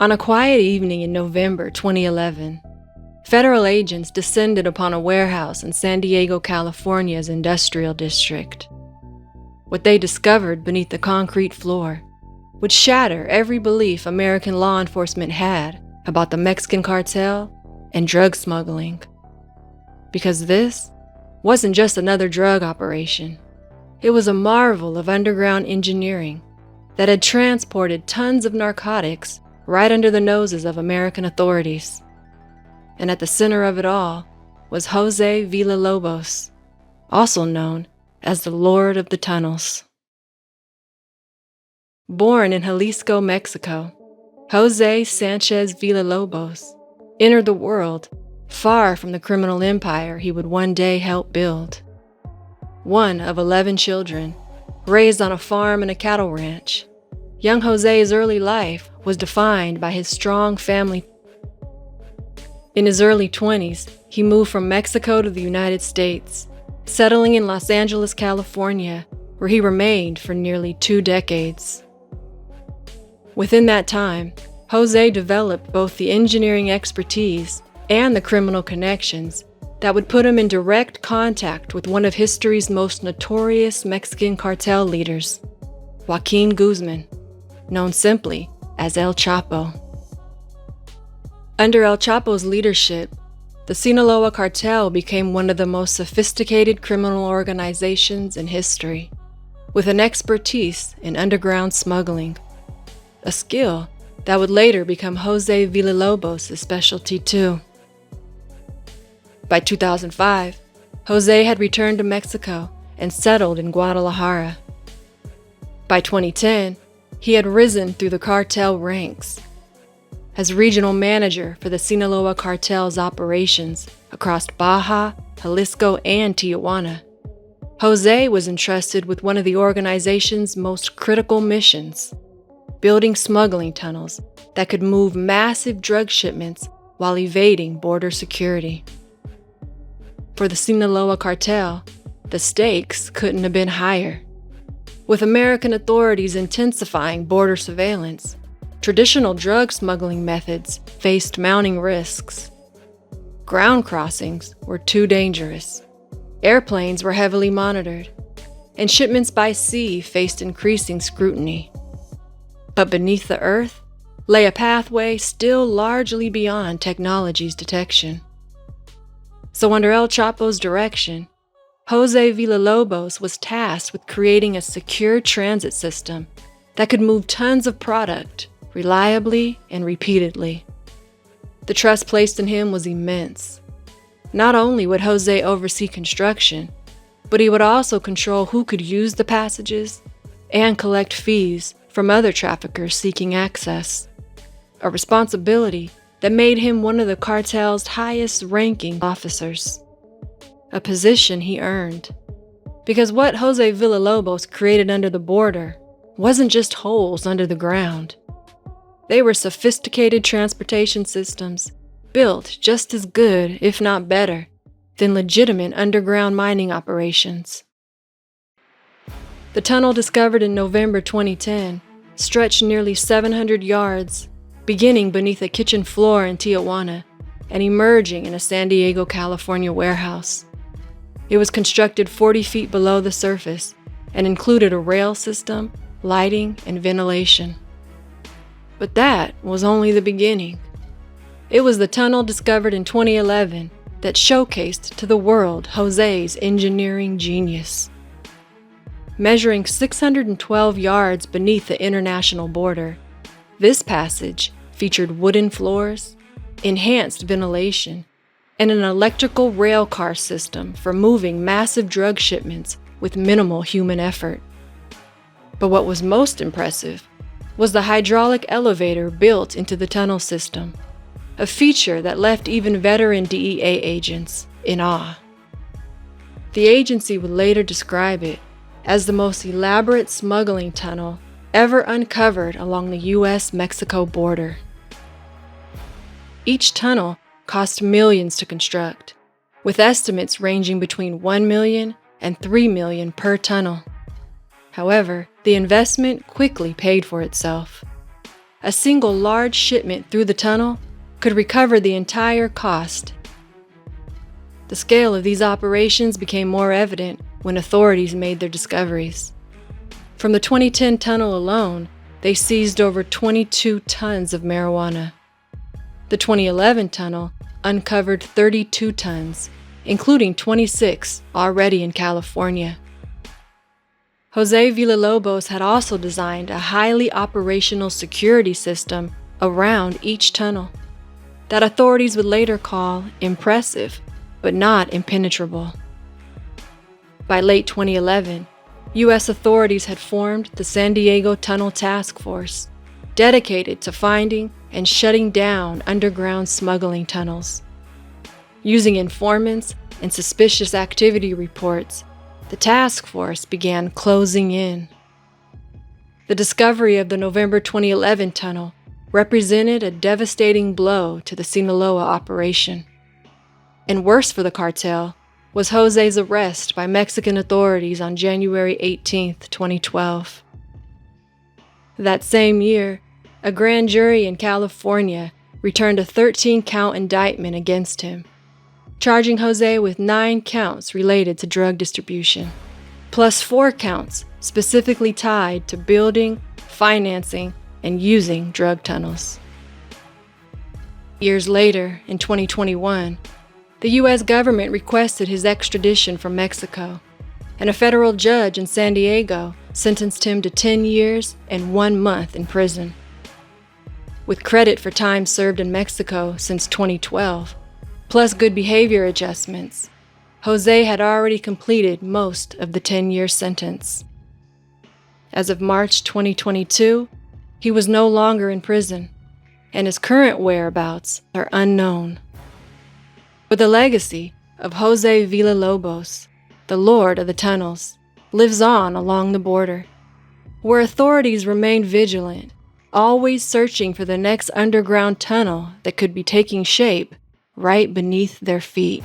On a quiet evening in November 2011, federal agents descended upon a warehouse in San Diego, California's industrial district. What they discovered beneath the concrete floor would shatter every belief American law enforcement had about the Mexican cartel and drug smuggling. Because this wasn't just another drug operation. It was a marvel of underground engineering that had transported tons of narcotics right under the noses of American authorities. And at the center of it all was José Villalobos, also known as the Lord of the Tunnels. Born in Jalisco, Mexico, José Sanchez Villalobos entered the world far from the criminal empire he would one day help build. One of 11 children, raised on a farm and a cattle ranch, young José's early life was defined by his strong family. In his early 20s, he moved from Mexico to the United States, settling in Los Angeles, California, where he remained for nearly 2 decades. Within that time, José developed both the engineering expertise and the criminal connections that would put him in direct contact with one of history's most notorious Mexican cartel leaders, Joaquin Guzman, known simply as El Chapo. Under El Chapo's leadership, the Sinaloa Cartel became one of the most sophisticated criminal organizations in history, with an expertise in underground smuggling, a skill that would later become José Villalobos' specialty too. By 2005, José had returned to Mexico and settled in Guadalajara. By 2010, he had risen through the cartel ranks. As regional manager for the Sinaloa Cartel's operations across Baja, Jalisco, and Tijuana, José was entrusted with one of the organization's most critical missions, building smuggling tunnels that could move massive drug shipments while evading border security. For the Sinaloa Cartel, the stakes couldn't have been higher. With American authorities intensifying border surveillance, traditional drug smuggling methods faced mounting risks. Ground crossings were too dangerous. Airplanes were heavily monitored, and shipments by sea faced increasing scrutiny. But beneath the earth lay a pathway still largely beyond technology's detection. So under El Chapo's direction, José Villalobos was tasked with creating a secure transit system that could move tons of product reliably and repeatedly. The trust placed in him was immense. Not only would José oversee construction, but he would also control who could use the passages and collect fees from other traffickers seeking access, a responsibility that made him one of the cartel's highest-ranking officers, a position he earned. Because what José Villalobos created under the border wasn't just holes under the ground. They were sophisticated transportation systems built just as good, if not better, than legitimate underground mining operations. The tunnel discovered in November 2010 stretched nearly 700 yards, beginning beneath a kitchen floor in Tijuana and emerging in a San Diego, California warehouse. It was constructed 40 feet below the surface and included a rail system, lighting, and ventilation. But that was only the beginning. It was the tunnel discovered in 2011 that showcased to the world José's engineering genius. Measuring 612 yards beneath the international border, this passage featured wooden floors, enhanced ventilation, and an electrical rail car system for moving massive drug shipments with minimal human effort. But what was most impressive was the hydraulic elevator built into the tunnel system, a feature that left even veteran DEA agents in awe. The agency would later describe it as the most elaborate smuggling tunnel ever uncovered along the U.S.-Mexico border. Each tunnel cost millions to construct, with estimates ranging between $1 million and $3 million per tunnel. However, the investment quickly paid for itself. a single large shipment through the tunnel could recover the entire cost. The scale of these operations became more evident when authorities made their discoveries. From the 2010 tunnel alone, they seized over 22 tons of marijuana. The 2011 tunnel uncovered 32 tons, including 26 already in California. José Villalobos had also designed a highly operational security system around each tunnel that authorities would later call impressive, but not impenetrable. By late 2011, U.S. authorities had formed the San Diego Tunnel Task Force, dedicated to finding and shutting down underground smuggling tunnels. Using informants and suspicious activity reports, the task force began closing in. The discovery of the November 2011 tunnel represented a devastating blow to the Sinaloa operation. And worse for the cartel was José's arrest by Mexican authorities on January 18, 2012. That same year, a grand jury in California returned a 13-count indictment against him, charging José with 9 counts related to drug distribution, plus 4 counts specifically tied to building, financing, and using drug tunnels. Years later, in 2021, the U.S. government requested his extradition from Mexico, and a federal judge in San Diego sentenced him to 10 years and 1 month in prison. With credit for time served in Mexico since 2012, plus good behavior adjustments, José had already completed most of the 10-year sentence. As of March 2022, he was no longer in prison, and his current whereabouts are unknown. But the legacy of José Villalobos, the Lord of the Tunnels, lives on along the border, where authorities remain vigilant, always searching for the next underground tunnel that could be taking shape right beneath their feet.